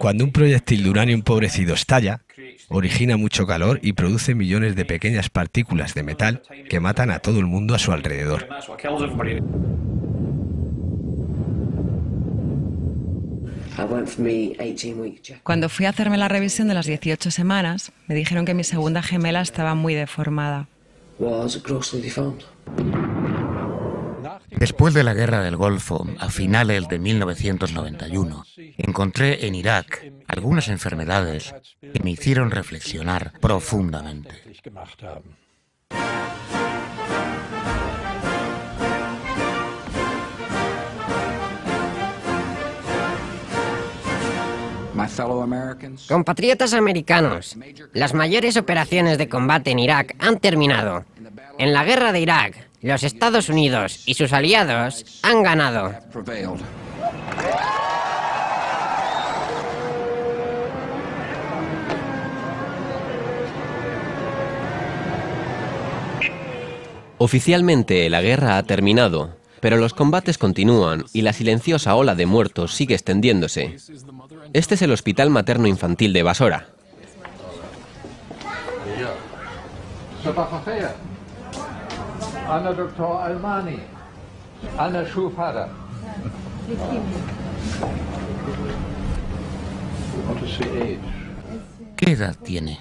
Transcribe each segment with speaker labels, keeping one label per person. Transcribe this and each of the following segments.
Speaker 1: Cuando un proyectil de uranio empobrecido estalla, origina mucho calor y produce millones de pequeñas partículas de metal que matan a todo el mundo a su alrededor.
Speaker 2: Cuando fui a hacerme la revisión de las 18 semanas, me dijeron que mi segunda gemela estaba muy deformada.
Speaker 3: Después de la Guerra del Golfo, a finales de 1991, encontré en Irak algunas enfermedades que me hicieron reflexionar profundamente.
Speaker 4: Compatriotas americanos, las mayores operaciones de combate en Irak han terminado. En la guerra de Irak, los Estados Unidos y sus aliados han ganado.
Speaker 5: Oficialmente la guerra ha terminado, pero los combates continúan y la silenciosa ola de muertos sigue extendiéndose. Este es el Hospital Materno-Infantil de Basora.
Speaker 3: ¿Qué edad tiene?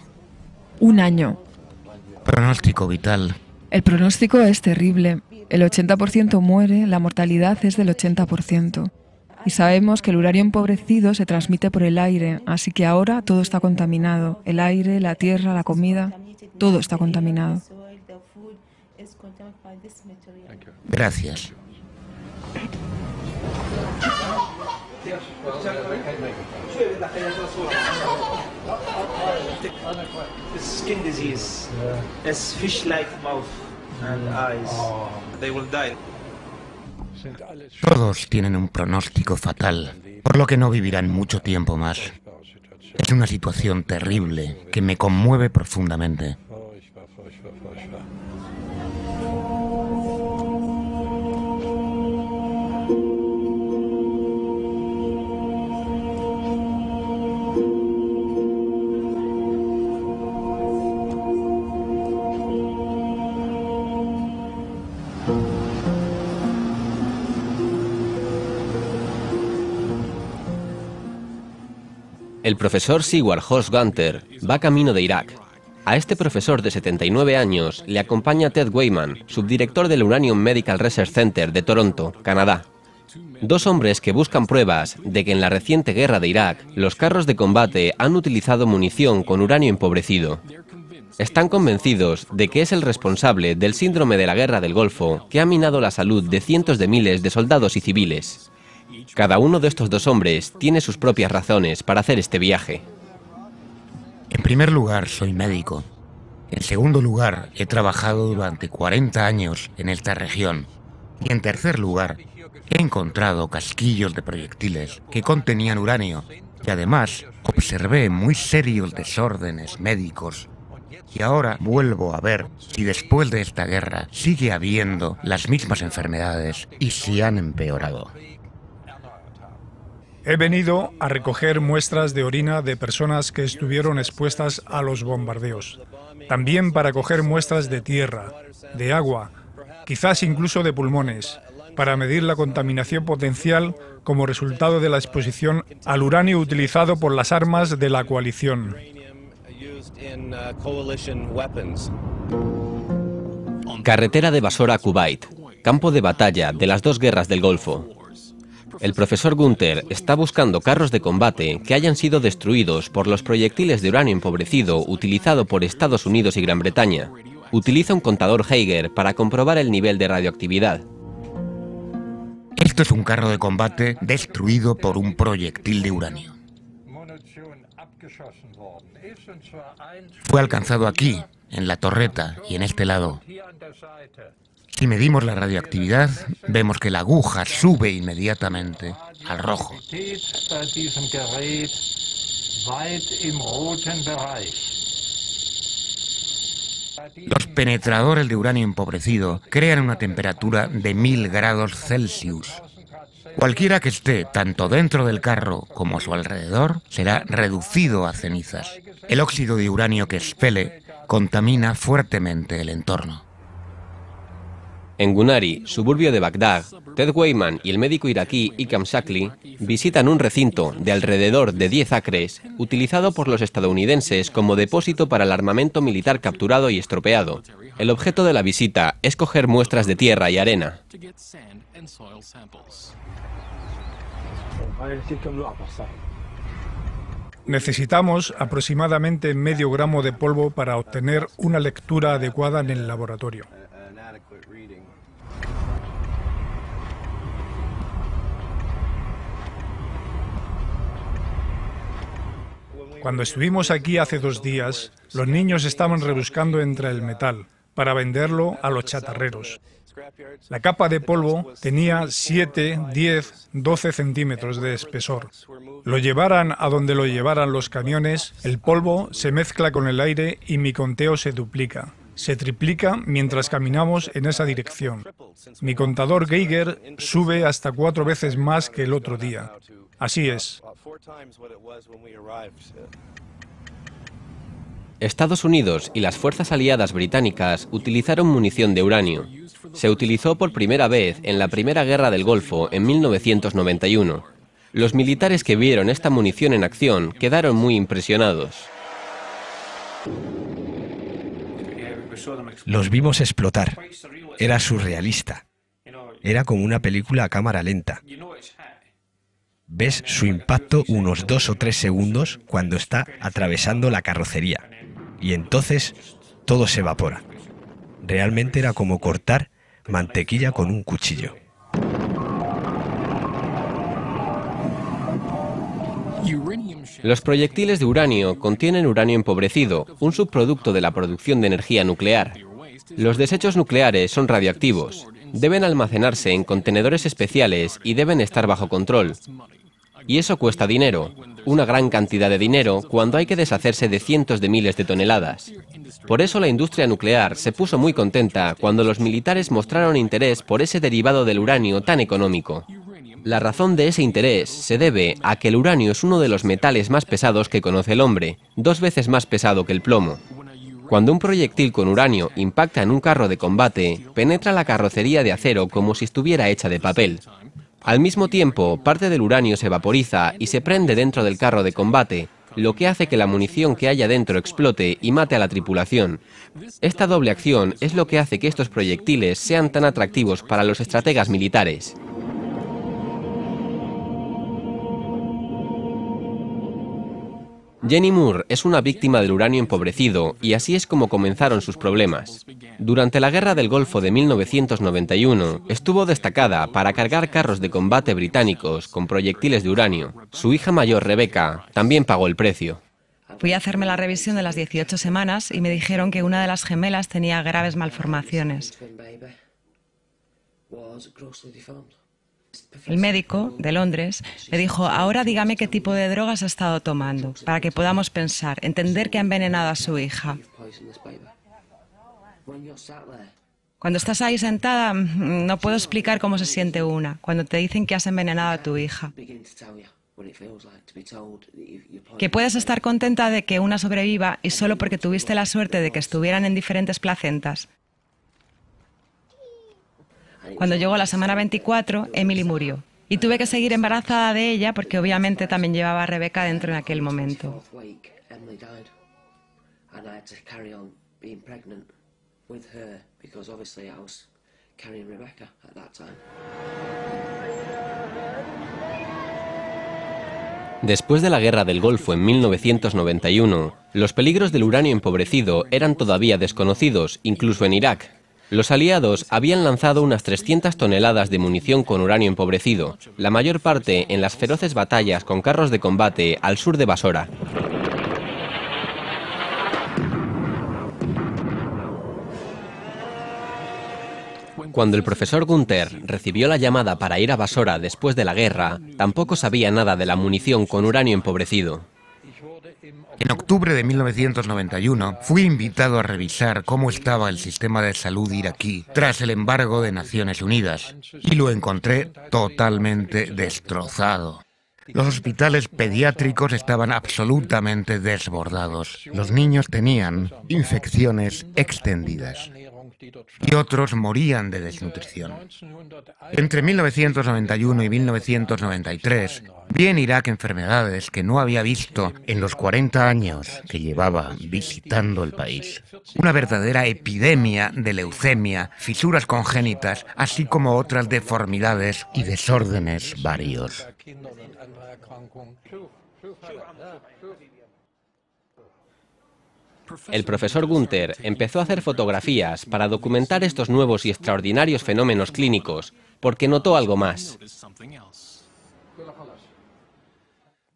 Speaker 6: 1 año.
Speaker 3: Pronóstico vital.
Speaker 6: El pronóstico es terrible. El 80% muere, la mortalidad es del 80%. Y sabemos que el uranio empobrecido se transmite por el aire, así que ahora todo está contaminado. El aire, la tierra, la comida, todo está contaminado.
Speaker 3: Gracias.
Speaker 7: Skin disease, it's fish-like mouth and eyes. They will die.
Speaker 3: Todos tienen un pronóstico fatal, por lo que no vivirán mucho tiempo más. Es una situación terrible que me conmueve profundamente.
Speaker 5: El profesor Sigvard Holst Gunther va camino de Irak. A este profesor de 79 años le acompaña Ted Weyman, subdirector del Uranium Medical Research Center de Toronto, Canadá. 2 hombres que buscan pruebas de que en la reciente guerra de Irak los carros de combate han utilizado munición con uranio empobrecido. Están convencidos de que es el responsable del síndrome de la guerra del Golfo que ha minado la salud de cientos de miles de soldados y civiles. Cada uno de estos 2 hombres tiene sus propias razones para hacer este viaje.
Speaker 3: En primer lugar, soy médico. En segundo lugar, he trabajado durante 40 años en esta región. Y en tercer lugar, he encontrado casquillos de proyectiles que contenían uranio. Y además, observé muy serios desórdenes médicos. Y ahora vuelvo a ver si después de esta guerra sigue habiendo las mismas enfermedades y si han empeorado.
Speaker 8: He venido a recoger muestras de orina de personas que estuvieron expuestas a los bombardeos. También para coger muestras de tierra, de agua, quizás incluso de pulmones, para medir la contaminación potencial como resultado de la exposición al uranio utilizado por las armas de la coalición.
Speaker 5: Carretera de Basora a Kuwait, campo de batalla de las 2 guerras del Golfo. El profesor Gunther está buscando carros de combate que hayan sido destruidos por los proyectiles de uranio empobrecido utilizado por Estados Unidos y Gran Bretaña. Utiliza un contador Geiger para comprobar el nivel de radioactividad.
Speaker 3: Esto es un carro de combate destruido por un proyectil de uranio. Fue alcanzado aquí, en la torreta y en este lado. Si medimos la radioactividad, vemos que la aguja sube inmediatamente al rojo. Los penetradores de uranio empobrecido crean una temperatura de 1000 grados Celsius. Cualquiera que esté tanto dentro del carro como a su alrededor será reducido a cenizas. El óxido de uranio que expele contamina fuertemente el entorno.
Speaker 5: En Gunari, suburbio de Bagdad, Ted Weyman y el médico iraquí Ikram Shakli visitan un recinto de alrededor de 10 acres utilizado por los estadounidenses como depósito para el armamento militar capturado y estropeado. El objeto de la visita es coger muestras de tierra y arena.
Speaker 8: Necesitamos aproximadamente medio gramo de polvo para obtener una lectura adecuada en el laboratorio. Cuando estuvimos aquí hace 2 días, los niños estaban rebuscando entre el metal para venderlo a los chatarreros. La capa de polvo tenía 7, 10, 12 centímetros de espesor. Lo llevaran a donde lo llevaran los camiones, el polvo se mezcla con el aire y mi conteo se duplica. Se triplica mientras caminamos en esa dirección. Mi contador Geiger sube hasta 4 veces más que el otro día. Así es.
Speaker 5: Estados Unidos y las fuerzas aliadas británicas utilizaron munición de uranio. Se utilizó por primera vez en la Primera Guerra del Golfo en 1991. Los militares que vieron esta munición en acción quedaron muy impresionados.
Speaker 1: Los vimos explotar. Era surrealista. Era como una película a cámara lenta. Ves su impacto unos 2 o 3 segundos cuando está atravesando la carrocería. Y entonces todo se evapora. Realmente era como cortar mantequilla con un cuchillo.
Speaker 5: Los proyectiles de uranio contienen uranio empobrecido, un subproducto de la producción de energía nuclear. Los desechos nucleares son radioactivos. Deben almacenarse en contenedores especiales y deben estar bajo control. Y eso cuesta dinero, una gran cantidad de dinero cuando hay que deshacerse de cientos de miles de toneladas. Por eso la industria nuclear se puso muy contenta cuando los militares mostraron interés por ese derivado del uranio tan económico. La razón de ese interés se debe a que el uranio es uno de los metales más pesados que conoce el hombre, 2 veces más pesado que el plomo. Cuando un proyectil con uranio impacta en un carro de combate, penetra la carrocería de acero como si estuviera hecha de papel. Al mismo tiempo, parte del uranio se vaporiza y se prende dentro del carro de combate, lo que hace que la munición que haya dentro explote y mate a la tripulación. Esta doble acción es lo que hace que estos proyectiles sean tan atractivos para los estrategas militares. Jenny Moore es una víctima del uranio empobrecido y así es como comenzaron sus problemas. Durante la Guerra del Golfo de 1991, estuvo destacada para cargar carros de combate británicos con proyectiles de uranio. Su hija mayor, Rebecca, también pagó el precio.
Speaker 2: Fui a hacerme la revisión de las 18 semanas y me dijeron que una de las gemelas tenía graves malformaciones. El médico de Londres me dijo: ahora dígame qué tipo de drogas ha estado tomando, para que podamos pensar, entender que ha envenenado a su hija. Cuando estás ahí sentada, no puedo explicar cómo se siente una, cuando te dicen que has envenenado a tu hija. Que puedes estar contenta de que una sobreviva y solo porque tuviste la suerte de que estuvieran en diferentes placentas. Cuando llegó la semana 24, Emily murió. Y tuve que seguir embarazada de ella porque obviamente también llevaba a Rebecca dentro en aquel momento.
Speaker 5: Después de la Guerra del Golfo en 1991, los peligros del uranio empobrecido eran todavía desconocidos, incluso en Irak. Los aliados habían lanzado unas 300 toneladas de munición con uranio empobrecido, la mayor parte en las feroces batallas con carros de combate al sur de Basora. Cuando el profesor Gunther recibió la llamada para ir a Basora después de la guerra, tampoco sabía nada de la munición con uranio empobrecido.
Speaker 3: En octubre de 1991 fui invitado a revisar cómo estaba el sistema de salud iraquí tras el embargo de Naciones Unidas y lo encontré totalmente destrozado. Los hospitales pediátricos estaban absolutamente desbordados. Los niños tenían infecciones extendidas y otros morían de desnutrición. Entre 1991 y 1993 vi en Irak enfermedades que no había visto en los 40 años que llevaba visitando el país. Una verdadera epidemia de leucemia, fisuras congénitas, así como otras deformidades y desórdenes varios.
Speaker 5: El profesor Gunther empezó a hacer fotografías para documentar estos nuevos y extraordinarios fenómenos clínicos, porque notó algo más.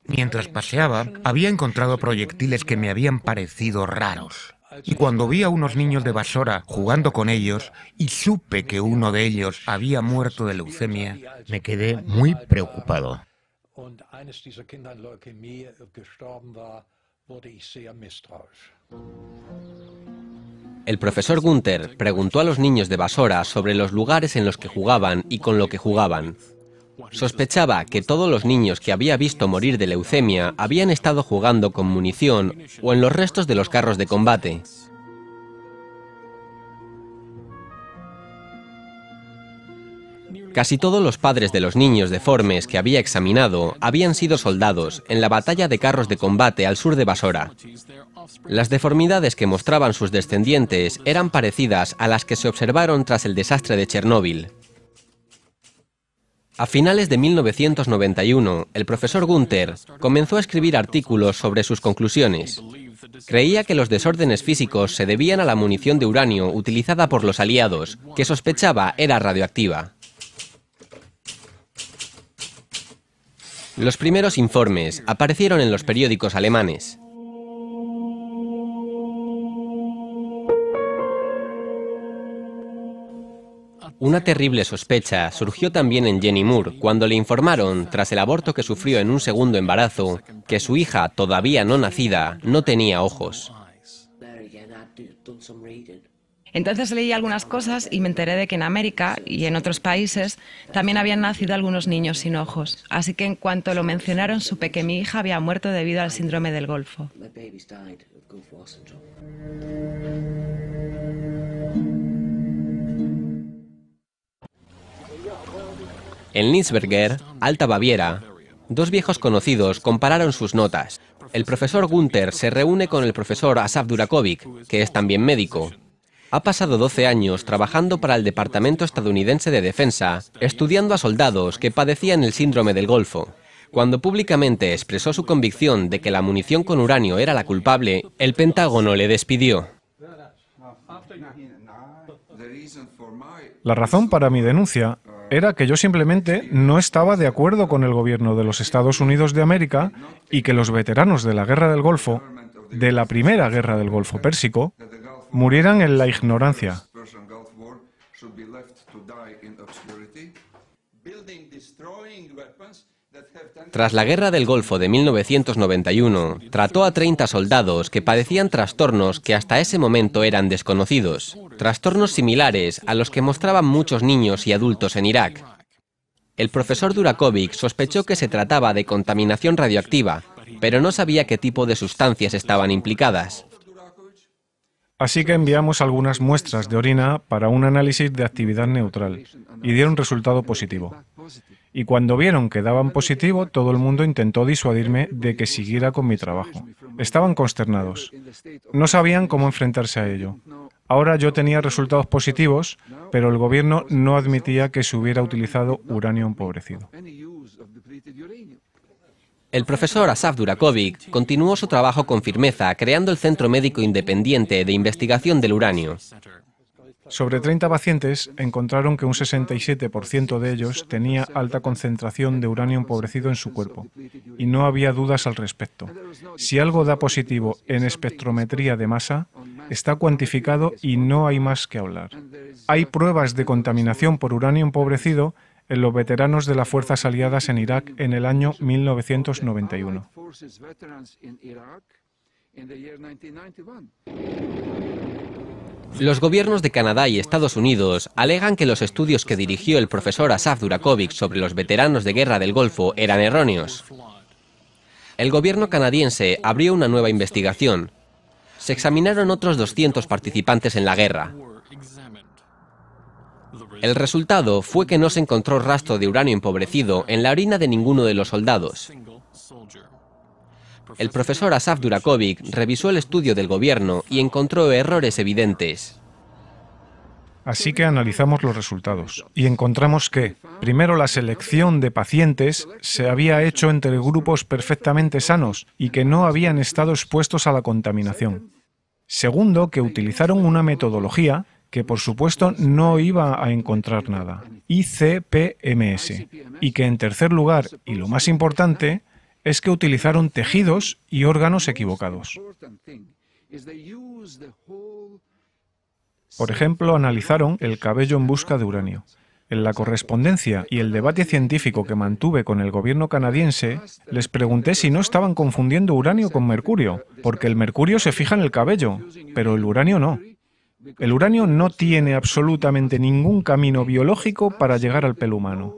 Speaker 3: Mientras paseaba, había encontrado proyectiles que me habían parecido raros. Y cuando vi a unos niños de Basora jugando con ellos y supe que uno de ellos había muerto de leucemia, me quedé muy preocupado.
Speaker 5: El profesor Gunther preguntó a los niños de Basora sobre los lugares en los que jugaban y con lo que jugaban. Sospechaba que todos los niños que había visto morir de leucemia habían estado jugando con munición o en los restos de los carros de combate. Casi todos los padres de los niños deformes que había examinado habían sido soldados en la batalla de carros de combate al sur de Basora. Las deformidades que mostraban sus descendientes eran parecidas a las que se observaron tras el desastre de Chernóbil. A finales de 1991, el profesor Gunther comenzó a escribir artículos sobre sus conclusiones. Creía que los desórdenes físicos se debían a la munición de uranio utilizada por los aliados, que sospechaba era radioactiva. Los primeros informes aparecieron en los periódicos alemanes. Una terrible sospecha surgió también en Jenny Moore cuando le informaron, tras el aborto que sufrió en un segundo embarazo, que su hija, todavía no nacida, no tenía ojos.
Speaker 2: Entonces leí algunas cosas y me enteré de que en América y en otros países también habían nacido algunos niños sin ojos. Así que en cuanto lo mencionaron supe que mi hija había muerto debido al síndrome del Golfo.
Speaker 5: En Linsberger, Alta Baviera, dos viejos conocidos compararon sus notas. El profesor Gunther se reúne con el profesor Asaf Durakovic, que es también médico. Ha pasado 12 años trabajando para el Departamento Estadounidense de Defensa, estudiando a soldados que padecían el síndrome del Golfo. Cuando públicamente expresó su convicción de que la munición con uranio era la culpable, el Pentágono le despidió.
Speaker 8: La razón para mi denuncia era que yo simplemente no estaba de acuerdo con el gobierno de los Estados Unidos de América y que los veteranos de la Guerra del Golfo, de la Primera Guerra del Golfo Pérsico, murieran en la ignorancia.
Speaker 5: Tras la Guerra del Golfo de 1991, trató a 30 soldados que padecían trastornos que hasta ese momento eran desconocidos, trastornos similares a los que mostraban muchos niños y adultos en Irak. El profesor Durakovic sospechó que se trataba de contaminación radioactiva, pero no sabía qué tipo de sustancias estaban implicadas.
Speaker 8: Así que enviamos algunas muestras de orina para un análisis de actividad neutral y dieron resultado positivo. Y cuando vieron que daban positivo, todo el mundo intentó disuadirme de que siguiera con mi trabajo. Estaban consternados. No sabían cómo enfrentarse a ello. Ahora yo tenía resultados positivos, pero el gobierno no admitía que se hubiera utilizado uranio empobrecido.
Speaker 5: El profesor Asaf Durakovic continuó su trabajo con firmeza, creando el Centro Médico Independiente de Investigación del Uranio.
Speaker 8: Sobre 30 pacientes encontraron que un 67% de ellos tenía alta concentración de uranio empobrecido en su cuerpo, y no había dudas al respecto. Si algo da positivo en espectrometría de masa, está cuantificado y no hay más que hablar. Hay pruebas de contaminación por uranio empobrecido en los veteranos de las fuerzas aliadas en Irak en el año 1991.
Speaker 5: Los gobiernos de Canadá y Estados Unidos alegan que los estudios que dirigió el profesor Asaf Durakovic sobre los veteranos de guerra del Golfo eran erróneos. El gobierno canadiense abrió una nueva investigación. Se examinaron otros 200 participantes en la guerra. El resultado fue que no se encontró rastro de uranio empobrecido en la orina de ninguno de los soldados. El profesor Asaf Durakovic revisó el estudio del gobierno y encontró errores evidentes.
Speaker 9: Así que analizamos los resultados y encontramos que, primero, la selección de pacientes se había hecho entre grupos perfectamente sanos y que no habían estado expuestos a la contaminación. Segundo, que utilizaron una metodología que por supuesto no iba a encontrar nada, ICP-MS, y que en tercer lugar, y lo más importante, es que utilizaron tejidos y órganos equivocados. Por ejemplo, analizaron el cabello en busca de uranio. En la correspondencia y el debate científico que mantuve con el gobierno canadiense, les pregunté si no estaban confundiendo uranio con mercurio, porque el mercurio se fija en el cabello, pero el uranio no. El uranio no tiene absolutamente ningún camino biológico para llegar al pelo humano.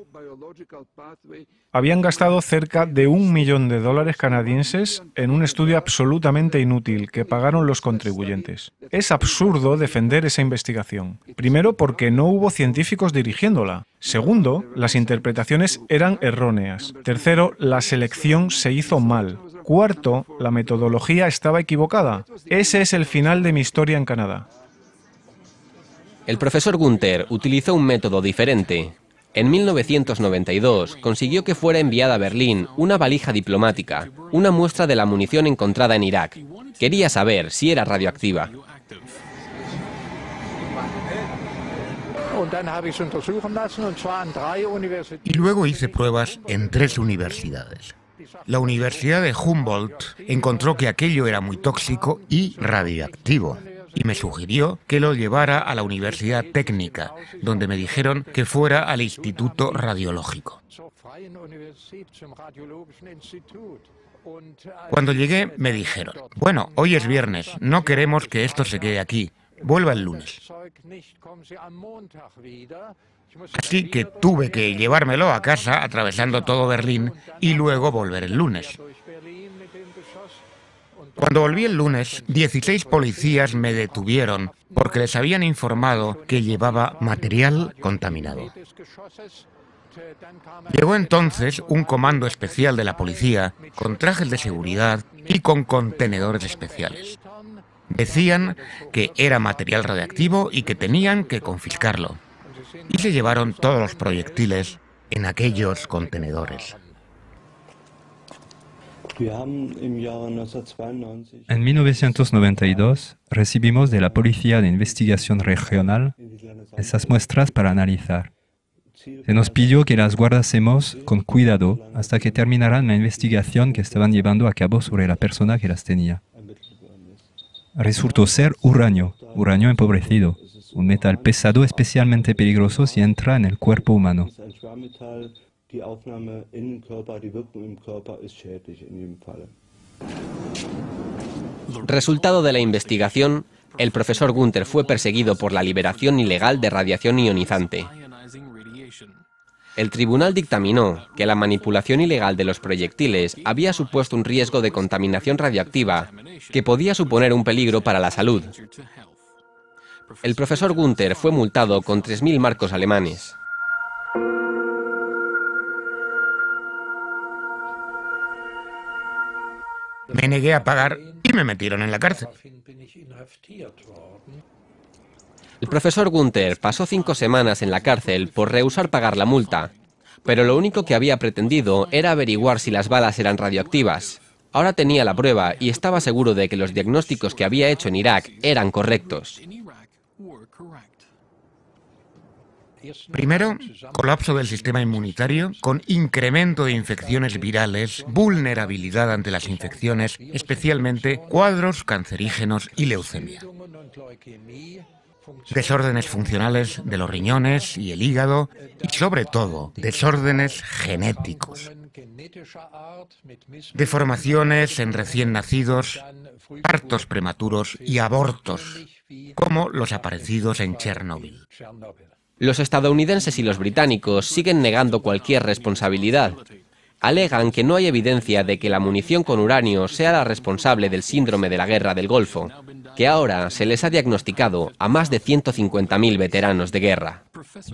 Speaker 9: Habían gastado cerca de $1 millón canadienses en un estudio absolutamente inútil que pagaron los contribuyentes. Es absurdo defender esa investigación. Primero, porque no hubo científicos dirigiéndola. Segundo, las interpretaciones eran erróneas. Tercero, la selección se hizo mal. Cuarto, la metodología estaba equivocada. Ese es el final de mi historia en Canadá.
Speaker 5: El profesor Gunther utilizó un método diferente. En 1992 consiguió que fuera enviada a Berlín una valija diplomática, una muestra de la munición encontrada en Irak. Quería saber si era radioactiva.
Speaker 3: Y luego hice pruebas en 3 universidades. La Universidad de Humboldt encontró que aquello era muy tóxico y radiactivo. Y me sugirió que lo llevara a la Universidad Técnica, donde me dijeron que fuera al Instituto Radiológico. Cuando llegué me dijeron, bueno, hoy es viernes, no queremos que esto se quede aquí, vuelva el lunes. Así que tuve que llevármelo a casa atravesando todo Berlín y luego volver el lunes. Cuando volví el lunes, 16 policías me detuvieron porque les habían informado que llevaba material contaminado. Llegó entonces un comando especial de la policía con trajes de seguridad y con contenedores especiales. Decían que era material radiactivo y que tenían que confiscarlo. Y se llevaron todos los proyectiles en aquellos contenedores.
Speaker 10: En 1992 recibimos de la Policía de Investigación Regional esas muestras para analizar. Se nos pidió que las guardásemos con cuidado hasta que terminaran la investigación que estaban llevando a cabo sobre la persona que las tenía. Resultó ser uranio empobrecido, un metal pesado especialmente peligroso si entra en el cuerpo humano.
Speaker 5: Resultado de la investigación, el profesor Gunther fue perseguido por la liberación ilegal de radiación ionizante. El tribunal dictaminó que la manipulación ilegal de los proyectiles había supuesto un riesgo de contaminación radioactiva que podía suponer un peligro para la salud. El profesor Gunther fue multado con 3.000 marcos alemanes.
Speaker 3: Me negué a pagar y me metieron en la cárcel.
Speaker 5: El profesor Gunther pasó 5 semanas en la cárcel por rehusar pagar la multa, pero lo único que había pretendido era averiguar si las balas eran radioactivas. Ahora tenía la prueba y estaba seguro de que los diagnósticos que había hecho en Irak eran correctos.
Speaker 3: Primero, colapso del sistema inmunitario con incremento de infecciones virales, vulnerabilidad ante las infecciones, especialmente cuadros cancerígenos y leucemia. Desórdenes funcionales de los riñones y el hígado y, sobre todo, desórdenes genéticos. Deformaciones en recién nacidos, partos prematuros y abortos, como los aparecidos en Chernóbil.
Speaker 5: Los estadounidenses y los británicos siguen negando cualquier responsabilidad. Alegan que no hay evidencia de que la munición con uranio sea la responsable del síndrome de la Guerra del Golfo, que ahora se les ha diagnosticado a más de 150.000 veteranos de guerra.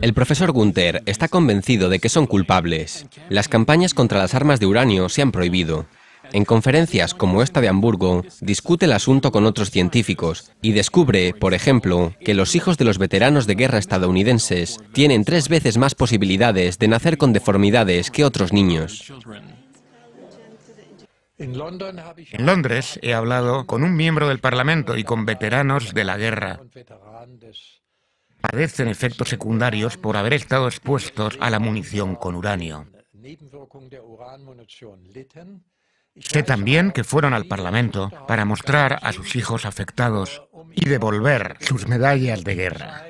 Speaker 5: El profesor Gunther está convencido de que son culpables. Las campañas contra las armas de uranio se han prohibido. En conferencias como esta de Hamburgo, discute el asunto con otros científicos y descubre, por ejemplo, que los hijos de los veteranos de guerra estadounidenses tienen 3 veces más posibilidades de nacer con deformidades que otros niños.
Speaker 3: En Londres he hablado con un miembro del Parlamento y con veteranos de la guerra. Padecen efectos secundarios por haber estado expuestos a la munición con uranio. Sé también que fueron al Parlamento para mostrar a sus hijos afectados y devolver sus medallas de guerra.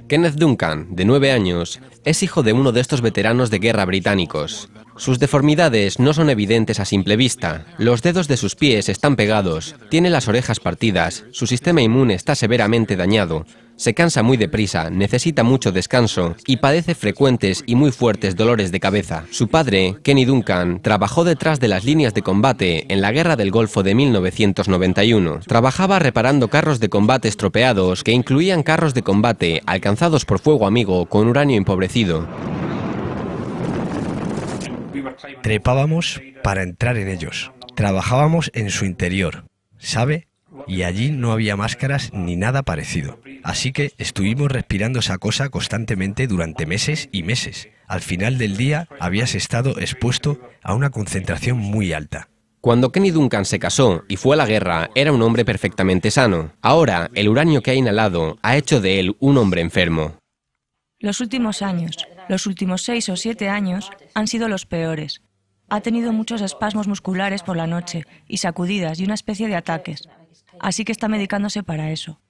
Speaker 5: Kenneth Duncan, de 9 años, es hijo de uno de estos veteranos de guerra británicos. Sus deformidades no son evidentes a simple vista. Los dedos de sus pies están pegados, tiene las orejas partidas, su sistema inmune está severamente dañado, se cansa muy deprisa, necesita mucho descanso y padece frecuentes y muy fuertes dolores de cabeza. Su padre, Kenny Duncan, trabajó detrás de las líneas de combate en la Guerra del Golfo de 1991. Trabajaba reparando carros de combate estropeados que incluían carros de combate alcanzados por fuego amigo con uranio empobrecido.
Speaker 1: Trepábamos para entrar en ellos. Trabajábamos en su interior, ¿sabe? Y allí no había máscaras ni nada parecido. Así que estuvimos respirando esa cosa constantemente durante meses y meses. Al final del día habías estado expuesto a una concentración muy alta.
Speaker 5: Cuando Kenny Duncan se casó y fue a la guerra, era un hombre perfectamente sano. Ahora, el uranio que ha inhalado ha hecho de él un hombre enfermo.
Speaker 11: Los últimos años, los últimos 6 o 7 años, han sido los peores. Ha tenido muchos espasmos musculares por la noche y sacudidas y una especie de ataques. Así que está medicándose para eso.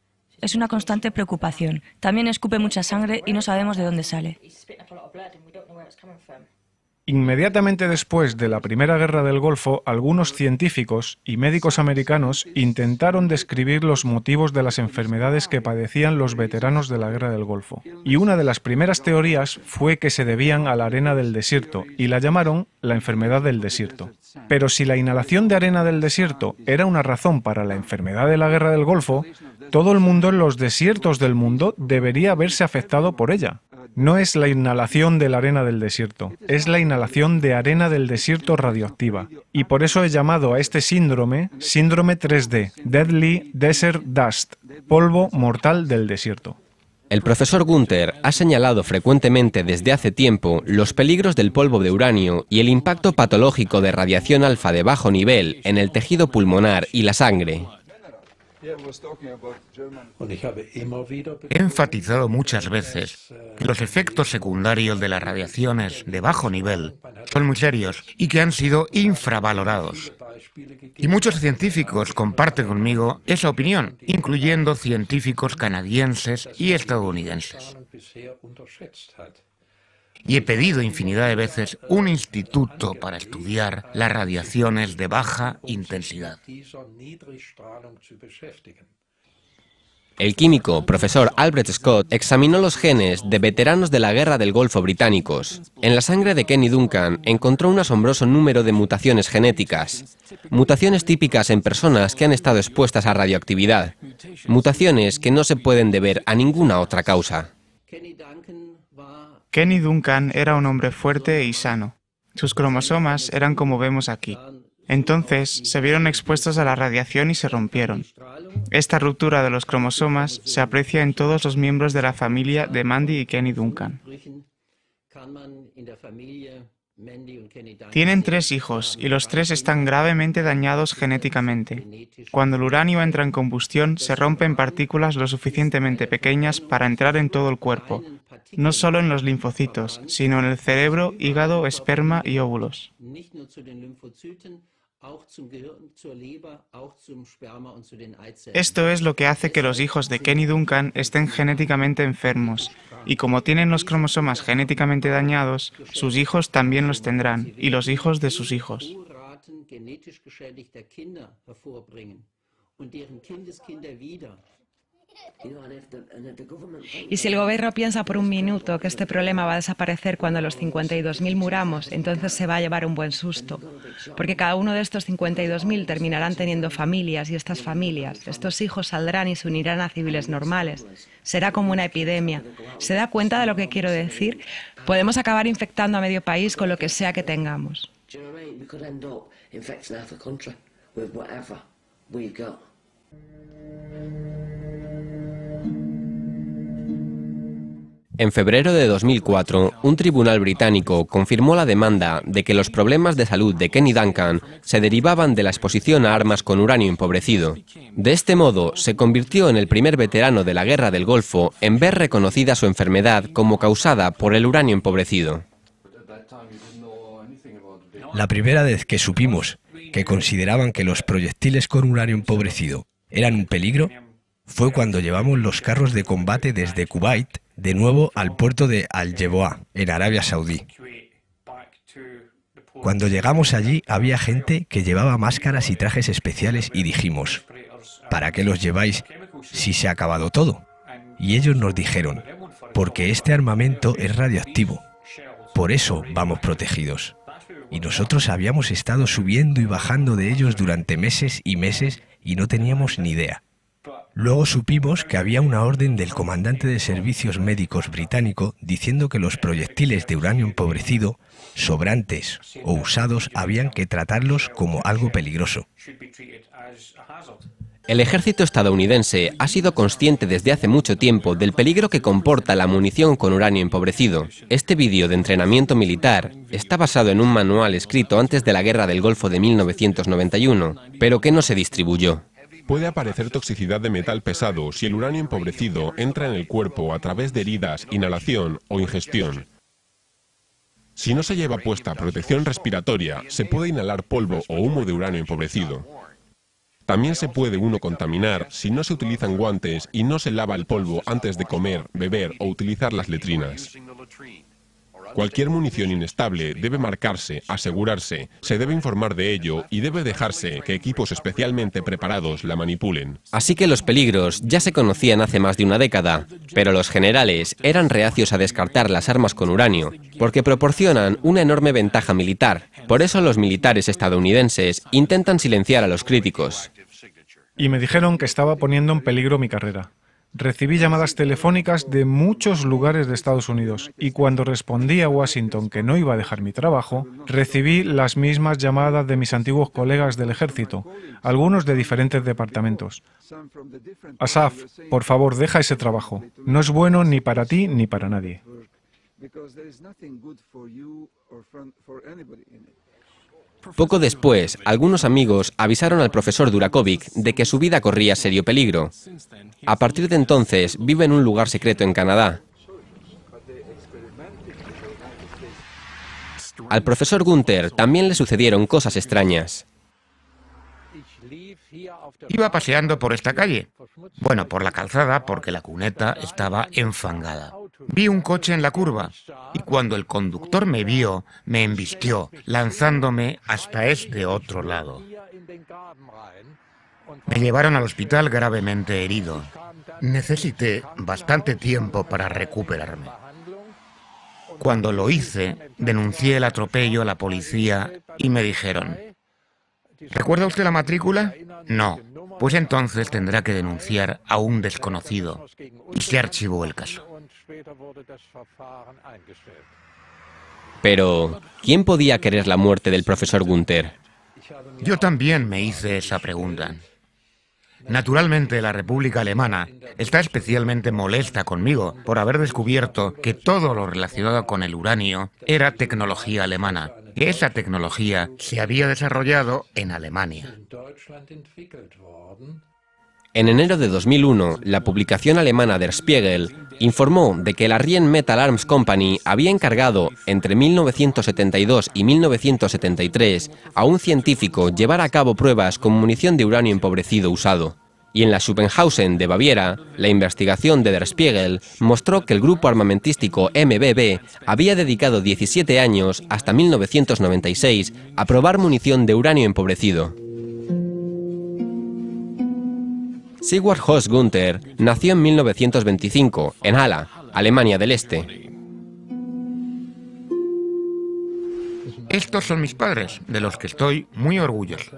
Speaker 11: Es una constante preocupación. También escupe mucha sangre y no sabemos de dónde sale.
Speaker 9: Inmediatamente después de la Primera Guerra del Golfo, algunos científicos y médicos americanos intentaron describir los motivos de las enfermedades que padecían los veteranos de la Guerra del Golfo. Y una de las primeras teorías fue que se debían a la arena del desierto, y la llamaron la enfermedad del desierto. Pero si la inhalación de arena del desierto era una razón para la enfermedad de la Guerra del Golfo, todo el mundo en los desiertos del mundo debería verse afectado por ella. No es la inhalación de la arena del desierto, es la inhalación de arena del desierto radioactiva. Y por eso he llamado a este síndrome 3D, Deadly Desert Dust, polvo mortal del desierto.
Speaker 5: El profesor Gunther ha señalado frecuentemente desde hace tiempo los peligros del polvo de uranio y el impacto patológico de radiación alfa de bajo nivel en el tejido pulmonar y la sangre.
Speaker 3: He enfatizado muchas veces que los efectos secundarios de las radiaciones de bajo nivel son muy serios y que han sido infravalorados. Y muchos científicos comparten conmigo esa opinión, incluyendo científicos canadienses y estadounidenses. Y he pedido infinidad de veces un instituto para estudiar las radiaciones de baja intensidad.
Speaker 5: El químico profesor Albert Scott examinó los genes de veteranos de la Guerra del Golfo británicos. En la sangre de Kenny Duncan encontró un asombroso número de mutaciones genéticas. Mutaciones típicas en personas que han estado expuestas a radioactividad. Mutaciones que no se pueden deber a ninguna otra causa.
Speaker 12: Kenny Duncan era un hombre fuerte y sano. Sus cromosomas eran como vemos aquí. Entonces se vieron expuestos a la radiación y se rompieron. Esta ruptura de los cromosomas se aprecia en todos los miembros de la familia de Mandy y Kenny Duncan. Tienen 3 hijos y los 3 están gravemente dañados genéticamente. Cuando el uranio entra en combustión, se rompe en partículas lo suficientemente pequeñas para entrar en todo el cuerpo, no solo en los linfocitos, sino en el cerebro, hígado, esperma y óvulos. Esto es lo que hace que los hijos de Kenny Duncan estén genéticamente enfermos, y como tienen los cromosomas genéticamente dañados, sus hijos también los tendrán, y los hijos de sus hijos.
Speaker 2: Y si el gobierno piensa por un minuto que este problema va a desaparecer cuando los 52.000 muramos, entonces se va a llevar un buen susto. Porque cada uno de estos 52.000 terminarán teniendo familias, y estas familias, estos hijos saldrán y se unirán a civiles normales. Será como una epidemia. ¿Se da cuenta de lo que quiero decir? Podemos acabar infectando a medio país con lo que sea que tengamos.
Speaker 5: En febrero de 2004, un tribunal británico confirmó la demanda de que los problemas de salud de Kenny Duncan se derivaban de la exposición a armas con uranio empobrecido. De este modo, se convirtió en el primer veterano de la Guerra del Golfo en ver reconocida su enfermedad como causada por el uranio empobrecido.
Speaker 1: La primera vez que supimos que consideraban que los proyectiles con uranio empobrecido eran un peligro fue cuando llevamos los carros de combate desde Kuwait de nuevo al puerto de Al-Jeboa, en Arabia Saudí. Cuando llegamos allí había gente que llevaba máscaras y trajes especiales y dijimos, ¿para qué los lleváis si se ha acabado todo? Y ellos nos dijeron, porque este armamento es radioactivo, por eso vamos protegidos. Y nosotros habíamos estado subiendo y bajando de ellos durante meses y meses y no teníamos ni idea. Luego supimos que había una orden del comandante de servicios médicos británico diciendo que los proyectiles de uranio empobrecido, sobrantes o usados, habían que tratarlos como algo peligroso.
Speaker 5: El ejército estadounidense ha sido consciente desde hace mucho tiempo del peligro que comporta la munición con uranio empobrecido. Este vídeo de entrenamiento militar está basado en un manual escrito antes de la Guerra del Golfo de 1991, pero que no se distribuyó.
Speaker 13: Puede aparecer toxicidad de metal pesado si el uranio empobrecido entra en el cuerpo a través de heridas, inhalación o ingestión. Si no se lleva puesta protección respiratoria, se puede inhalar polvo o humo de uranio empobrecido. También se puede uno contaminar si no se utilizan guantes y no se lava el polvo antes de comer, beber o utilizar las letrinas. Cualquier munición inestable debe marcarse, asegurarse, se debe informar de ello y debe dejarse que equipos especialmente preparados la manipulen.
Speaker 5: Así que los peligros ya se conocían hace más de una década, pero los generales eran reacios a descartar las armas con uranio, porque proporcionan una enorme ventaja militar. Por eso los militares estadounidenses intentan silenciar a los críticos.
Speaker 9: Y me dijeron que estaba poniendo en peligro mi carrera. Recibí llamadas telefónicas de muchos lugares de Estados Unidos y cuando respondí a Washington que no iba a dejar mi trabajo, recibí las mismas llamadas de mis antiguos colegas del ejército, algunos de diferentes departamentos. Asaf, por favor, deja ese trabajo. No es bueno ni para ti ni para nadie.
Speaker 5: Poco después, algunos amigos avisaron al profesor Durakovic de que su vida corría serio peligro. A partir de entonces, vive en un lugar secreto en Canadá. Al profesor Gunther también le sucedieron cosas extrañas.
Speaker 3: Iba paseando por esta calle. Bueno, por la calzada, porque la cuneta estaba enfangada. Vi un coche en la curva y cuando el conductor me vio, me embistió, lanzándome hasta este otro lado. Me llevaron al hospital gravemente herido. Necesité bastante tiempo para recuperarme. Cuando lo hice, denuncié el atropello a la policía y me dijeron: ¿recuerda usted la matrícula? No. Pues entonces tendrá que denunciar a un desconocido. Y se archivó el caso.
Speaker 5: Pero, ¿quién podía querer la muerte del profesor Gunther?
Speaker 3: Yo también me hice esa pregunta. Naturalmente, la República Alemana está especialmente molesta conmigo por haber descubierto que todo lo relacionado con el uranio era tecnología alemana, que esa tecnología se había desarrollado en Alemania.
Speaker 5: En enero de 2001, la publicación alemana Der Spiegel informó de que la Rheinmetall Arms Company había encargado entre 1972 y 1973 a un científico llevar a cabo pruebas con munición de uranio empobrecido usado. Y en la Schuppenhausen de Baviera, la investigación de Der Spiegel mostró que el grupo armamentístico MBB había dedicado 17 años, hasta 1996, a probar munición de uranio empobrecido. Sigvard Horst Gunther nació en 1925, en Halle, Alemania del Este.
Speaker 3: Estos son mis padres, de los que estoy muy orgulloso.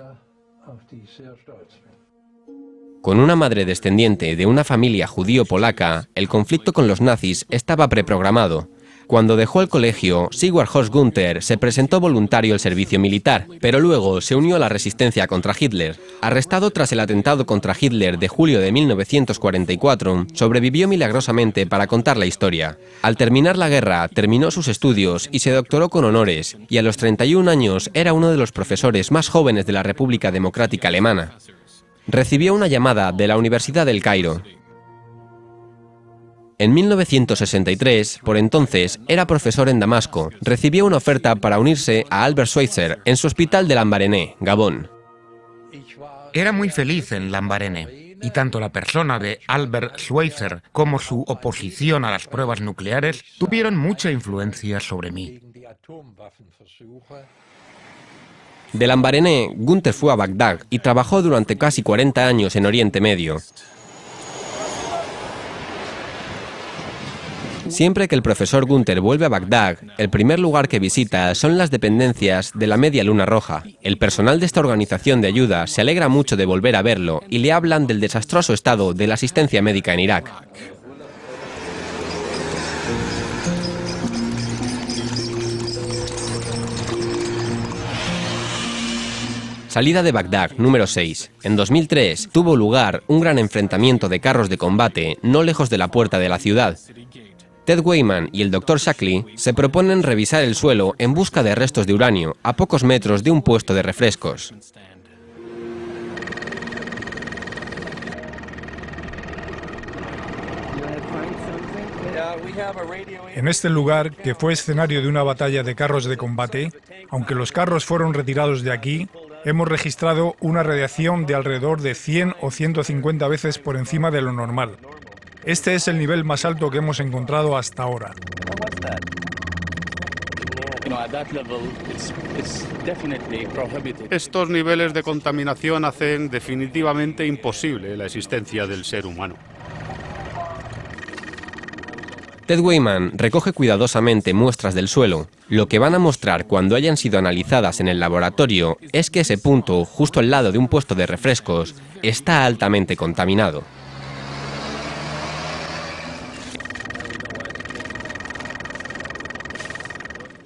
Speaker 5: Con una madre descendiente de una familia judío-polaca, el conflicto con los nazis estaba preprogramado. Cuando dejó el colegio, Sigvard Horst Gunther se presentó voluntario al servicio militar, pero luego se unió a la resistencia contra Hitler. Arrestado tras el atentado contra Hitler de julio de 1944, sobrevivió milagrosamente para contar la historia. Al terminar la guerra, terminó sus estudios y se doctoró con honores, y a los 31 años era uno de los profesores más jóvenes de la República Democrática Alemana. Recibió una llamada de la Universidad del Cairo. En 1963, por entonces, era profesor en Damasco. Recibió una oferta para unirse a Albert Schweitzer en su hospital de Lambaréné, Gabón.
Speaker 3: Era muy feliz en Lambaréné, y tanto la persona de Albert Schweitzer como su oposición a las pruebas nucleares tuvieron mucha influencia sobre mí.
Speaker 5: De Lambaréné, Gunther fue a Bagdad y trabajó durante casi 40 años en Oriente Medio. Siempre que el profesor Gunther vuelve a Bagdad, el primer lugar que visita son las dependencias de la Media Luna Roja. El personal de esta organización de ayuda se alegra mucho de volver a verlo y le hablan del desastroso estado de la asistencia médica en Irak. Salida de Bagdad, número 6. En 2003 tuvo lugar un gran enfrentamiento de carros de combate no lejos de la puerta de la ciudad. Ted Weyman y el Dr. Shackley se proponen revisar el suelo en busca de restos de uranio a pocos metros de un puesto de refrescos.
Speaker 8: En este lugar, que fue escenario de una batalla de carros de combate, aunque los carros fueron retirados de aquí, hemos registrado una radiación de alrededor de 100 o 150 veces por encima de lo normal. Este es el nivel más alto que hemos encontrado hasta ahora.
Speaker 14: Estos niveles de contaminación hacen definitivamente imposible la existencia del ser humano.
Speaker 5: Ted Weyman recoge cuidadosamente muestras del suelo. Lo que van a mostrar cuando hayan sido analizadas en el laboratorio es que ese punto, justo al lado de un puesto de refrescos, está altamente contaminado.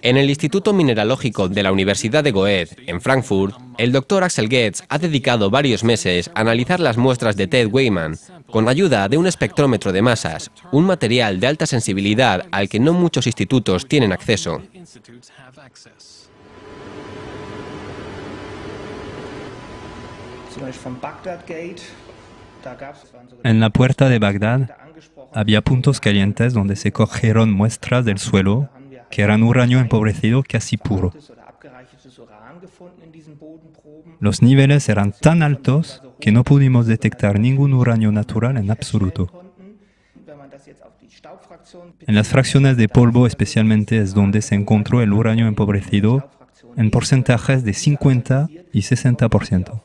Speaker 5: En el Instituto Mineralógico de la Universidad de Goethe, en Frankfurt, el Dr. Axel Goetz ha dedicado varios meses a analizar las muestras de Ted Weyman con ayuda de un espectrómetro de masas, un material de alta sensibilidad al que no muchos institutos tienen acceso.
Speaker 10: En la puerta de Bagdad había puntos calientes donde se cogieron muestras del suelo que eran uranio empobrecido casi puro. Los niveles eran tan altos que no pudimos detectar ningún uranio natural en absoluto. En las fracciones de polvo especialmente es donde se encontró el uranio empobrecido en porcentajes de 50 y 60%.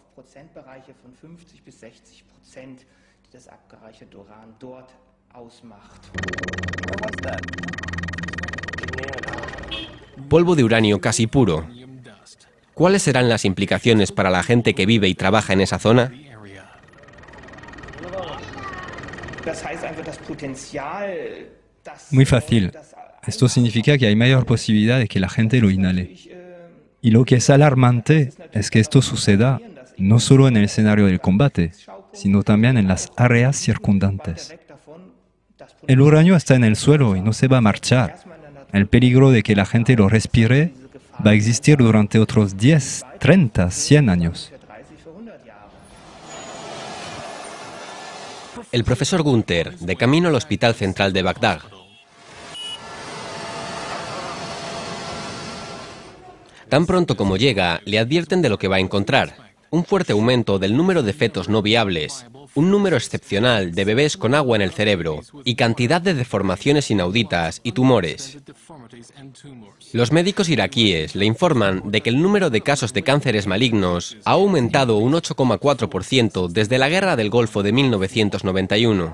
Speaker 5: Polvo de uranio casi puro. ¿Cuáles serán las implicaciones para la gente que vive y trabaja en esa zona?
Speaker 10: Muy fácil. Esto significa que hay mayor posibilidad de que la gente lo inhale. Y lo que es alarmante es que esto suceda no solo en el escenario del combate, sino también en las áreas circundantes. El uranio está en el suelo y no se va a marchar. El peligro de que la gente lo respire va a existir durante otros 10, 30, 100 años.
Speaker 5: El profesor Gunther, de camino al Hospital Central de Bagdad. Tan pronto como llega, le advierten de lo que va a encontrar: un fuerte aumento del número de fetos no viables, un número excepcional de bebés con agua en el cerebro y cantidad de deformaciones inauditas y tumores. Los médicos iraquíes le informan de que el número de casos de cánceres malignos ha aumentado un 8,4% desde la Guerra del Golfo de 1991.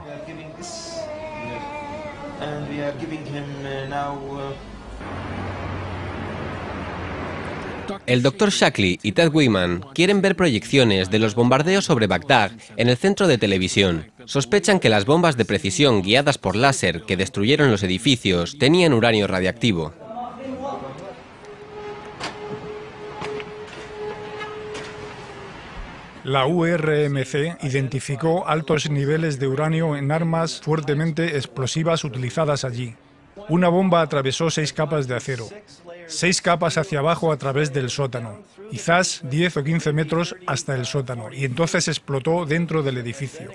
Speaker 5: El Dr. Shackley y Ted Weiman quieren ver proyecciones de los bombardeos sobre Bagdad en el centro de televisión. Sospechan que las bombas de precisión guiadas por láser que destruyeron los edificios tenían uranio radiactivo.
Speaker 8: La URMC identificó altos niveles de uranio en armas fuertemente explosivas utilizadas allí. Una bomba atravesó 6 capas de acero, 6 capas hacia abajo a través del sótano, quizás 10 o 15 metros hasta el sótano, y entonces explotó dentro del edificio.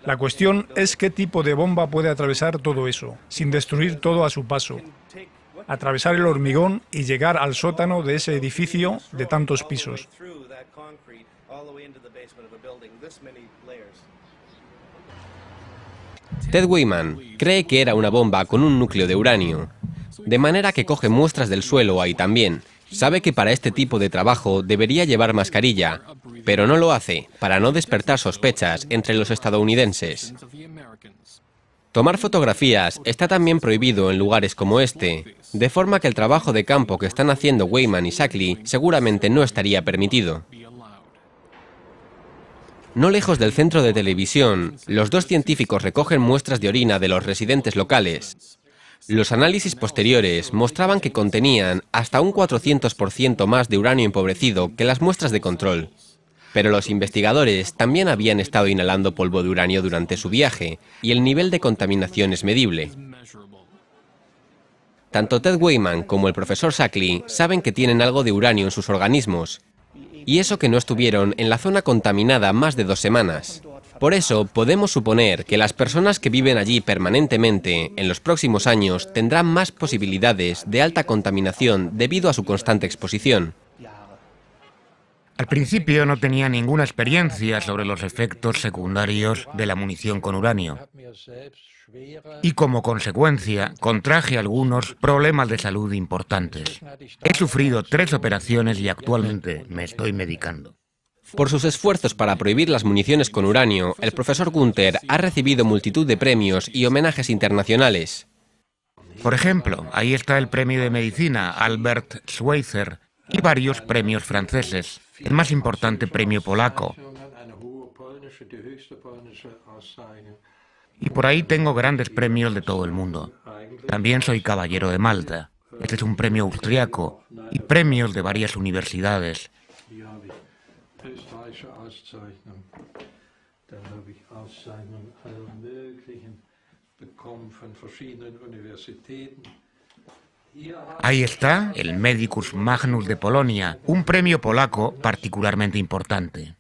Speaker 8: La cuestión es qué tipo de bomba puede atravesar todo eso, sin destruir todo a su paso. Atravesar el hormigón y llegar al sótano de ese edificio de tantos pisos.
Speaker 5: Ted Weiman cree que era una bomba con un núcleo de uranio, de manera que coge muestras del suelo ahí también. Sabe que para este tipo de trabajo debería llevar mascarilla, pero no lo hace para no despertar sospechas entre los estadounidenses. Tomar fotografías está también prohibido en lugares como este, de forma que el trabajo de campo que están haciendo Weiman y Shackley seguramente no estaría permitido. No lejos del centro de televisión, los dos científicos recogen muestras de orina de los residentes locales. Los análisis posteriores mostraban que contenían hasta un 400% más de uranio empobrecido que las muestras de control. Pero los investigadores también habían estado inhalando polvo de uranio durante su viaje, y el nivel de contaminación es medible. Tanto Ted Weiman como el profesor Shackley saben que tienen algo de uranio en sus organismos, y eso que no estuvieron en la zona contaminada más de 2 semanas. Por eso, podemos suponer que las personas que viven allí permanentemente en los próximos años tendrán más posibilidades de alta contaminación debido a su constante exposición.
Speaker 3: Al principio no tenía ninguna experiencia sobre los efectos secundarios de la munición con uranio. Y como consecuencia, contraje algunos problemas de salud importantes. He sufrido 3 operaciones y actualmente me estoy medicando.
Speaker 5: Por sus esfuerzos para prohibir las municiones con uranio, el profesor Gunther ha recibido multitud de premios y homenajes internacionales.
Speaker 3: Por ejemplo, ahí está el premio de medicina Albert Schweitzer y varios premios franceses. El más importante premio polaco. Y por ahí tengo grandes premios de todo el mundo. También soy caballero de Malta. Este es un premio austriaco y premios de varias universidades. Ahí está el Medicus Magnus de Polonia, un premio polaco particularmente importante.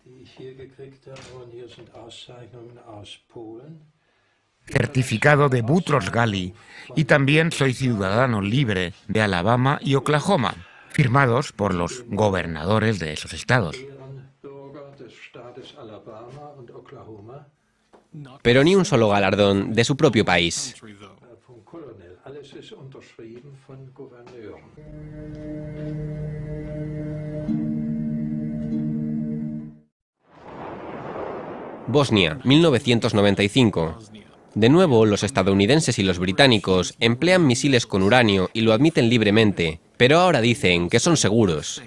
Speaker 3: Certificado de Butros Ghali, y también soy ciudadano libre de Alabama y Oklahoma, firmados por los gobernadores de esos estados.
Speaker 5: Pero ni un solo galardón de su propio país. Bosnia, 1995. De nuevo, los estadounidenses y los británicos emplean misiles con uranio y lo admiten libremente, pero ahora dicen que son seguros.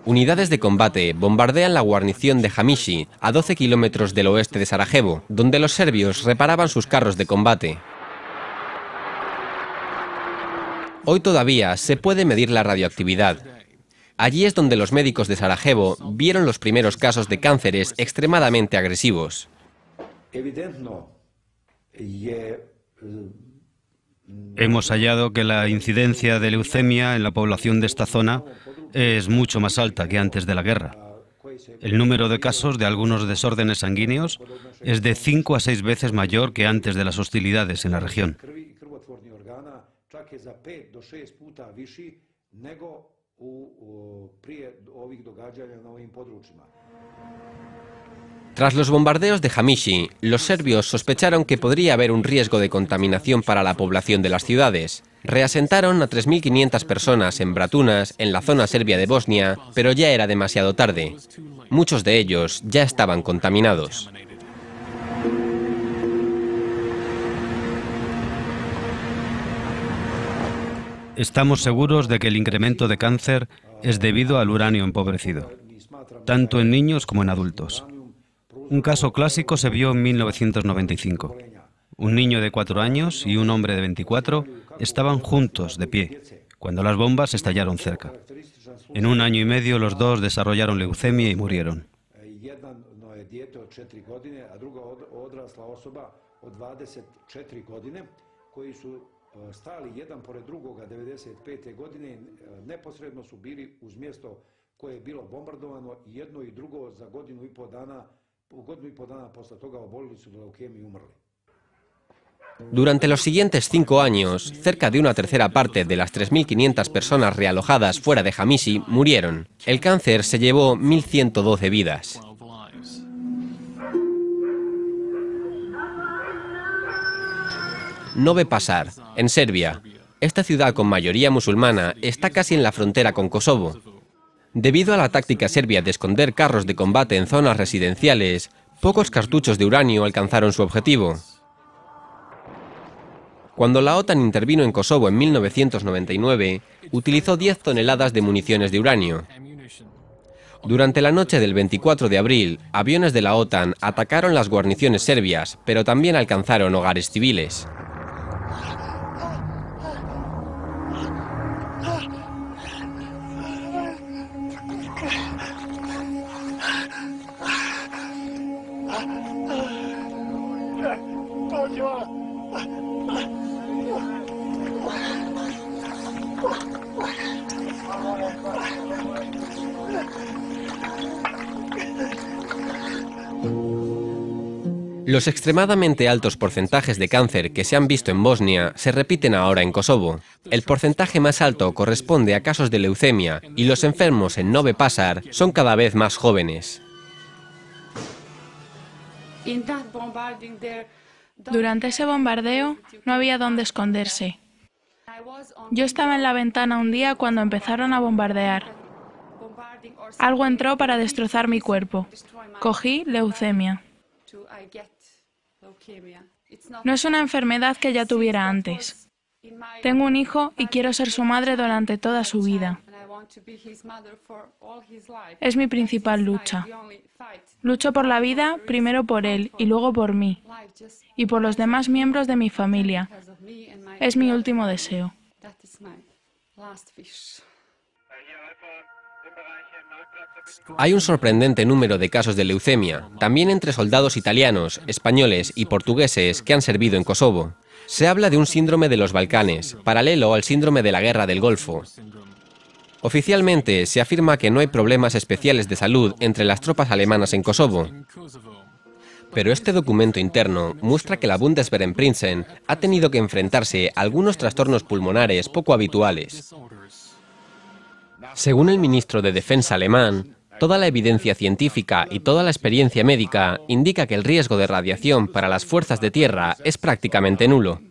Speaker 5: Unidades de combate bombardean la guarnición de Hamishi, a 12 kilómetros del oeste de Sarajevo, donde los serbios reparaban sus carros de combate. Hoy todavía se puede medir la radioactividad. Allí es donde los médicos de Sarajevo vieron los primeros casos de cánceres extremadamente agresivos.
Speaker 15: Hemos hallado que la incidencia de leucemia en la población de esta zona es mucho más alta que antes de la guerra. El número de casos de algunos desórdenes sanguíneos es de 5 a 6 veces mayor que antes de las hostilidades en la región.
Speaker 5: Tras los bombardeos de Hamishi, los serbios sospecharon que podría haber un riesgo de contaminación para la población de las ciudades. Reasentaron a 3.500 personas en Bratunas, en la zona serbia de Bosnia, pero ya era demasiado tarde. Muchos de ellos ya estaban contaminados.
Speaker 15: Estamos seguros de que el incremento de cáncer es debido al uranio empobrecido, tanto en niños como en adultos. Un caso clásico se vio en 1995. Un niño de 4 años y un hombre de 24 estaban juntos, de pie, cuando las bombas estallaron cerca. En 1 año y medio los dos desarrollaron leucemia y murieron.
Speaker 5: Durante los siguientes 5 años, cerca de 1/3 parte de las 3.500 personas realojadas fuera de Hamishi murieron. El cáncer se llevó 1.112 vidas. Novi Pazar, en Serbia. Esta ciudad con mayoría musulmana está casi en la frontera con Kosovo. Debido a la táctica serbia de esconder carros de combate en zonas residenciales, pocos cartuchos de uranio alcanzaron su objetivo. Cuando la OTAN intervino en Kosovo en 1999, utilizó 10 toneladas de municiones de uranio. Durante la noche del 24 de abril, aviones de la OTAN atacaron las guarniciones serbias, pero también alcanzaron hogares civiles. Los extremadamente altos porcentajes de cáncer que se han visto en Bosnia se repiten ahora en Kosovo. El porcentaje más alto corresponde a casos de leucemia y los enfermos en Novi Pazar son cada vez más jóvenes.
Speaker 16: Durante ese bombardeo no había dónde esconderse. Yo estaba en la ventana un día cuando empezaron a bombardear. Algo entró para destrozar mi cuerpo. Cogí leucemia. No es una enfermedad que ya tuviera antes. Tengo un hijo y quiero ser su madre durante toda su vida. Es mi principal lucha. Lucho por la vida, primero por él y luego por mí, y por los demás miembros de mi familia. Es mi último deseo.
Speaker 5: Hay un sorprendente número de casos de leucemia, también entre soldados italianos, españoles y portugueses que han servido en Kosovo. Se habla de un síndrome de los Balcanes, paralelo al síndrome de la Guerra del Golfo. Oficialmente se afirma que no hay problemas especiales de salud entre las tropas alemanas en Kosovo. Pero este documento interno muestra que la Bundeswehrprinzen ha tenido que enfrentarse a algunos trastornos pulmonares poco habituales. Según el ministro de Defensa alemán, toda la evidencia científica y toda la experiencia médica indica que el riesgo de radiación para las fuerzas de tierra es prácticamente nulo.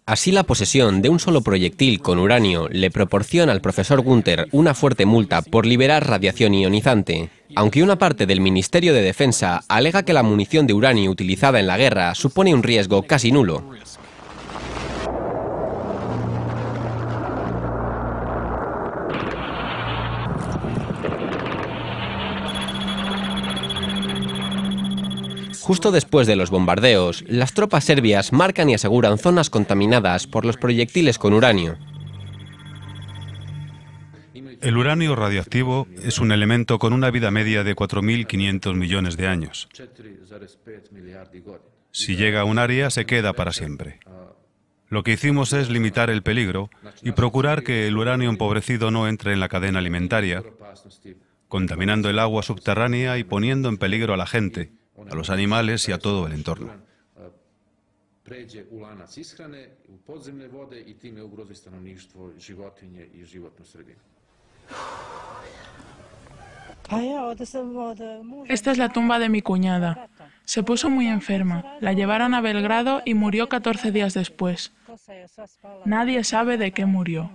Speaker 5: Así, la posesión de un solo proyectil con uranio le proporciona al profesor Günther una fuerte multa por liberar radiación ionizante, aunque una parte del Ministerio de Defensa alega que la munición de uranio utilizada en la guerra supone un riesgo casi nulo. Justo después de los bombardeos, las tropas serbias marcan y aseguran zonas contaminadas por los proyectiles con uranio.
Speaker 15: El uranio radioactivo es un elemento con una vida media de 4.500 millones de años. Si llega a un área, se queda para siempre. Lo que hicimos es limitar el peligro y procurar que el uranio empobrecido no entre en la cadena alimentaria, contaminando el agua subterránea y poniendo en peligro a la gente, a los animales y a todo el entorno.
Speaker 16: Esta es la tumba de mi cuñada. Se puso muy enferma, la llevaron a Belgrado y murió 14 días después. Nadie sabe de qué murió.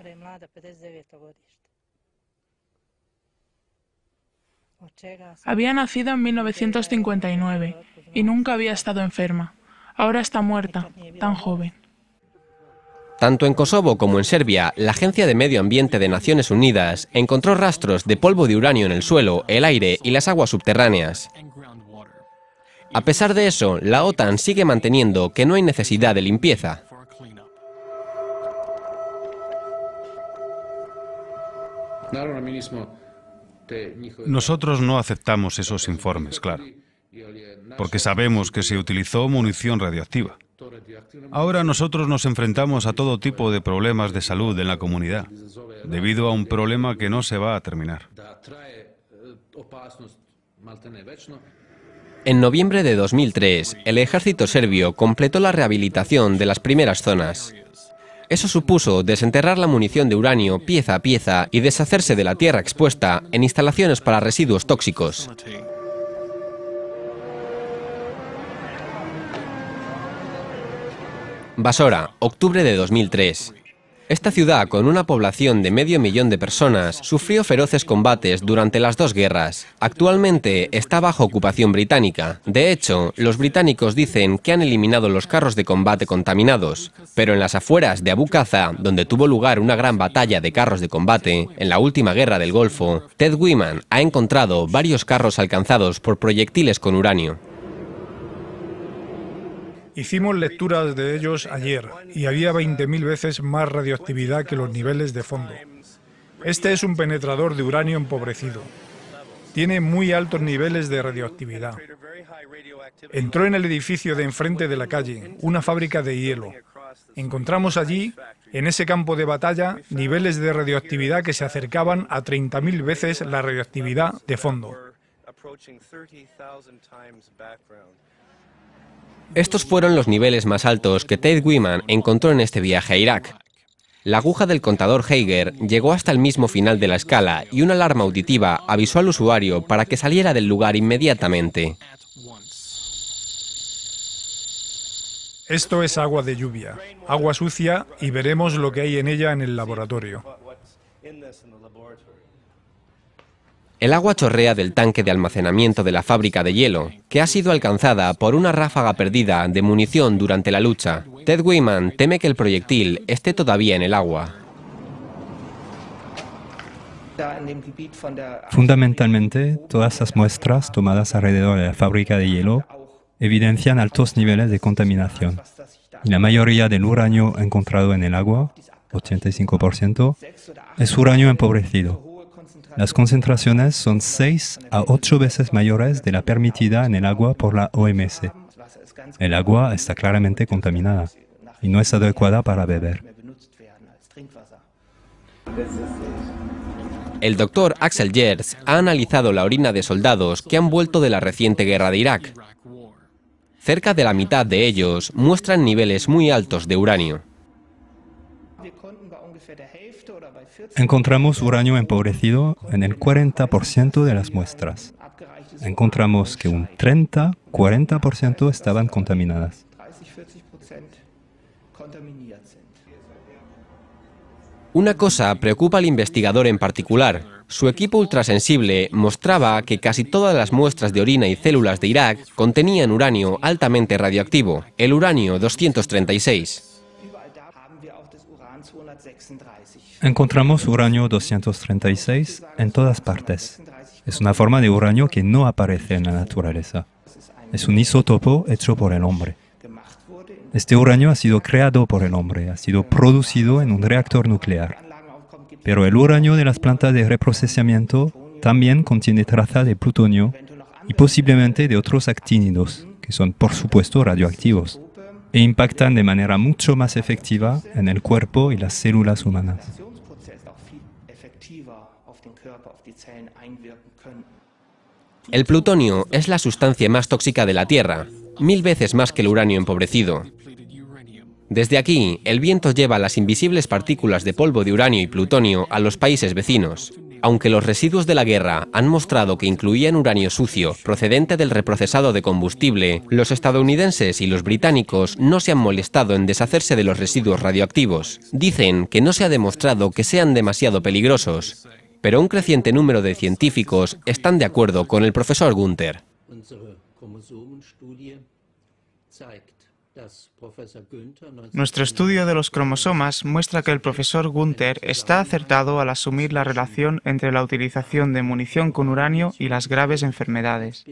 Speaker 16: Había nacido en 1959 y nunca había estado enferma. Ahora está muerta, tan joven.
Speaker 5: Tanto en Kosovo como en Serbia, la Agencia de Medio Ambiente de Naciones Unidas encontró rastros de polvo de uranio en el suelo, el aire y las aguas subterráneas. A pesar de eso, la OTAN sigue manteniendo que no hay necesidad de limpieza.
Speaker 15: Nosotros no aceptamos esos informes, claro, porque sabemos que se utilizó munición radioactiva. Ahora nosotros nos enfrentamos a todo tipo de problemas de salud en la comunidad, debido a un problema que no se va a terminar.
Speaker 5: En noviembre de 2003, el ejército serbio completó la rehabilitación de las primeras zonas. Eso supuso desenterrar la munición de uranio pieza a pieza y deshacerse de la tierra expuesta en instalaciones para residuos tóxicos. Basora, octubre de 2003. Esta ciudad, con una población de 500.000 de personas, sufrió feroces combates durante las dos guerras. Actualmente está bajo ocupación británica. De hecho, los británicos dicen que han eliminado los carros de combate contaminados. Pero en las afueras de Abu Qaza, donde tuvo lugar una gran batalla de carros de combate, en la última guerra del Golfo, Ted Wyman ha encontrado varios carros alcanzados por proyectiles con uranio.
Speaker 8: Hicimos lecturas de ellos ayer y había 20.000 veces más radioactividad que los niveles de fondo. Este es un penetrador de uranio empobrecido. Tiene muy altos niveles de radioactividad. Entró en el edificio de enfrente de la calle, una fábrica de hielo. Encontramos allí, en ese campo de batalla, niveles de radioactividad que se acercaban a 30.000 veces la radioactividad de fondo.
Speaker 5: Estos fueron los niveles más altos que Ted Wyman encontró en este viaje a Irak. La aguja del contador Geiger llegó hasta el mismo final de la escala y una alarma auditiva avisó al usuario para que saliera del lugar inmediatamente.
Speaker 8: Esto es agua de lluvia, agua sucia, y veremos lo que hay en ella en el laboratorio.
Speaker 5: El agua chorrea del tanque de almacenamiento de la fábrica de hielo, que ha sido alcanzada por una ráfaga perdida de munición durante la lucha. Ted Wyman teme que el proyectil esté todavía en el agua.
Speaker 10: Fundamentalmente, todas las muestras tomadas alrededor de la fábrica de hielo evidencian altos niveles de contaminación. Y la mayoría del uranio encontrado en el agua, 85%, es uranio empobrecido. Las concentraciones son 6 a 8 veces mayores de la permitida en el agua por la OMS. El agua está claramente contaminada y no es adecuada para beber.
Speaker 5: El doctor Axel Gerz ha analizado la orina de soldados que han vuelto de la reciente guerra de Irak. Cerca de la mitad de ellos muestran niveles muy altos de uranio.
Speaker 10: Encontramos uranio empobrecido en el 40% de las muestras. Encontramos que un 30-40% estaban contaminadas.
Speaker 5: Una cosa preocupa al investigador en particular. Su equipo ultrasensible mostraba que casi todas las muestras de orina y células de Irak contenían uranio altamente radioactivo, el uranio 236.
Speaker 10: Encontramos uranio 236 en todas partes. Es una forma de uranio que no aparece en la naturaleza. Es un isótopo hecho por el hombre. Este uranio ha sido creado por el hombre, ha sido producido en un reactor nuclear. Pero el uranio de las plantas de reprocesamiento también contiene traza de plutonio y posiblemente de otros actínidos, que son por supuesto radioactivos. e impactan de manera mucho más efectiva en el cuerpo y las células humanas.
Speaker 5: El plutonio es la sustancia más tóxica de la Tierra, 1000 veces más que el uranio empobrecido. Desde aquí, el viento lleva las invisibles partículas de polvo de uranio y plutonio a los países vecinos. Aunque los residuos de la guerra han mostrado que incluían uranio sucio procedente del reprocesado de combustible, los estadounidenses y los británicos no se han molestado en deshacerse de los residuos radioactivos. Dicen que no se ha demostrado que sean demasiado peligrosos, pero un creciente número de científicos están de acuerdo con el profesor Gunther.
Speaker 12: Nuestro estudio de los cromosomas muestra que el profesor Gunther está acertado al asumir la relación entre la utilización de munición con uranio y las graves enfermedades.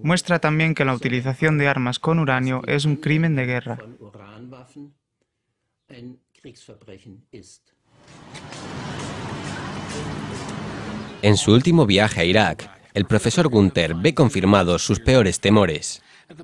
Speaker 12: Muestra también que la utilización de armas con uranio es un crimen de guerra.
Speaker 5: En su último viaje a Irak, el profesor Gunther ve confirmados sus peores temores.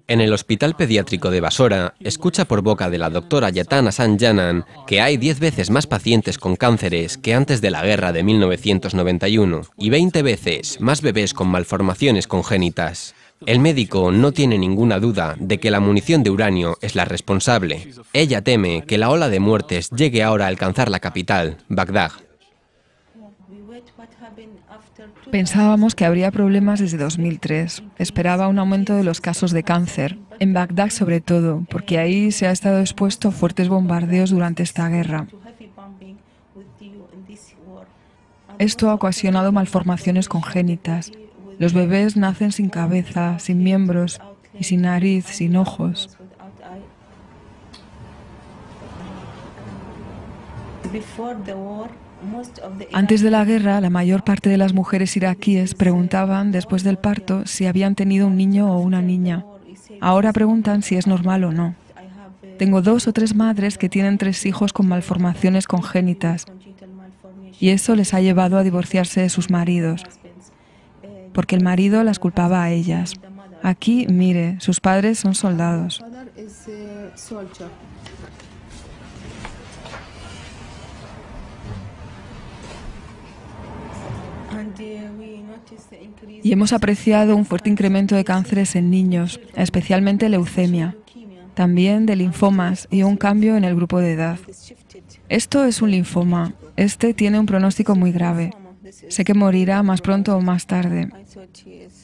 Speaker 5: En el Hospital Pediátrico de Basora, escucha por boca de la doctora Yatan Hassan Janan que hay 10 veces más pacientes con cánceres que antes de la guerra de 1991 y 20 veces más bebés con malformaciones congénitas. El médico no tiene ninguna duda de que la munición de uranio es la responsable. Ella teme que la ola de muertes llegue ahora a alcanzar la capital, Bagdad.
Speaker 6: Pensábamos que habría problemas desde 2003. Esperaba un aumento de los casos de cáncer, en Bagdad sobre todo, porque ahí se ha estado expuesto a fuertes bombardeos durante esta guerra. Esto ha ocasionado malformaciones congénitas. Los bebés nacen sin cabeza, sin miembros y sin nariz, sin ojos. Antes de la guerra, la mayor parte de las mujeres iraquíes preguntaban después del parto si habían tenido un niño o una niña. Ahora preguntan si es normal o no. Tengo 2 o 3 madres que tienen 3 hijos con malformaciones congénitas y eso les ha llevado a divorciarse de sus maridos, porque el marido las culpaba a ellas. Aquí, mire, sus padres son soldados. Y hemos apreciado un fuerte incremento de cánceres en niños, especialmente leucemia, también de linfomas y un cambio en el grupo de edad. Esto es un linfoma. Este tiene un pronóstico muy grave. Sé que morirá más pronto o más tarde.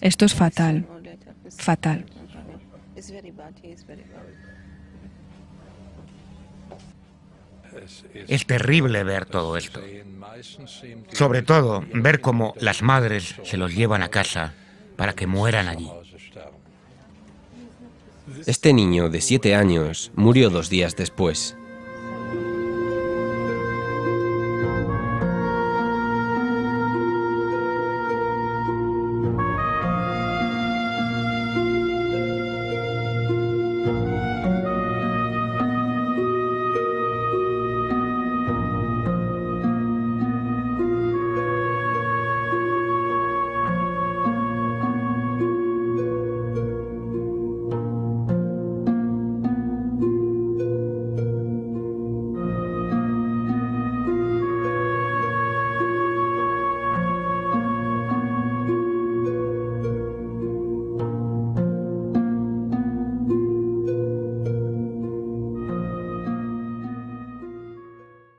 Speaker 6: Esto es fatal. Fatal.
Speaker 3: Es terrible ver todo esto. Sobre todo, ver cómo las madres se los llevan a casa para que mueran allí.
Speaker 5: Este niño de 7 años murió 2 días después.